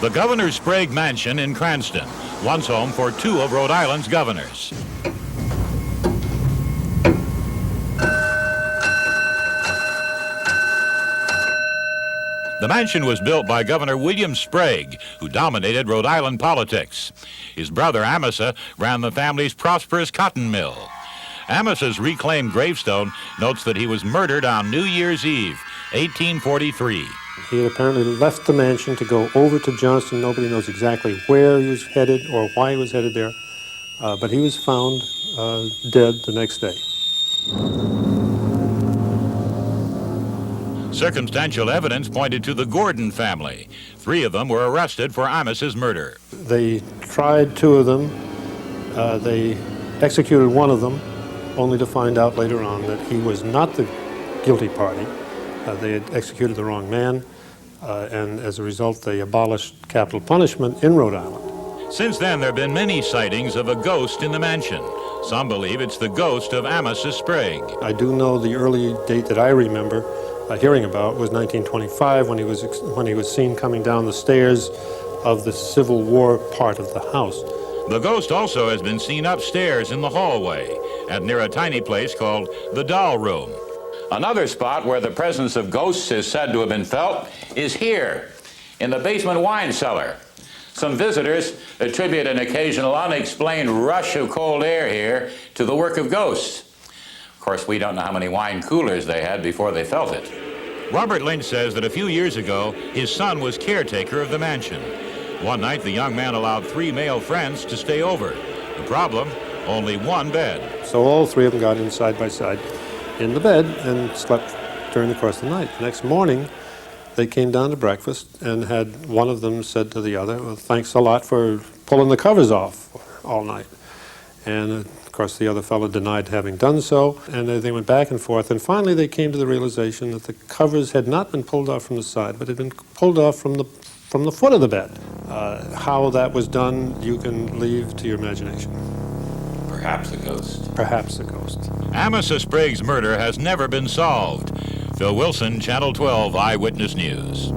The Governor Sprague Mansion in Cranston, once home for two of Rhode Island's governors. The mansion was built by Governor William Sprague, who dominated Rhode Island politics. His brother Amasa ran the family's prosperous cotton mill. Amasa's reclaimed gravestone notes that he was murdered on New Year's Eve, 1843. He had apparently left the mansion to go over to Johnston. Nobody knows exactly where he was headed or why he was headed there, but he was found dead the next day. Circumstantial evidence pointed to the Gordon family. 3 of them were arrested for Amasa's murder. They tried 2 of them. They executed 1 of them, only to find out later on that he was not the guilty party. They had executed the wrong man, and as a result, they abolished capital punishment in Rhode Island. Since then, there have been many sightings of a ghost in the mansion. Some believe it's the ghost of Amasa Sprague. I do know the early date that I remember hearing about was 1925, when he was seen coming down the stairs of the Civil War part of the house. The ghost also has been seen upstairs in the hallway and near a tiny place called the Doll Room. Another spot where the presence of ghosts is said to have been felt is here, in the basement wine cellar. Some visitors attribute an occasional unexplained rush of cold air here to the work of ghosts. Of course, we don't know how many wine coolers they had before they felt it. Robert Lynch says that a few years ago, his son was caretaker of the mansion. One night, the young man allowed 3 male friends to stay over. The problem, only 1 bed. So all 3 of them got in side by side in the bed and slept during the course of the night. The next morning, they came down to breakfast and had one of them said to the other, "Well, thanks a lot for pulling the covers off all night." And of course, the other fellow denied having done so, and they went back and forth, and finally they came to the realization that the covers had not been pulled off from the side, but had been pulled off from the foot of the bed. How that was done, you can leave to your imagination. Perhaps a ghost. Perhaps a ghost. Amasa Sprague's murder has never been solved. Phil Wilson, Channel 12 Eyewitness News.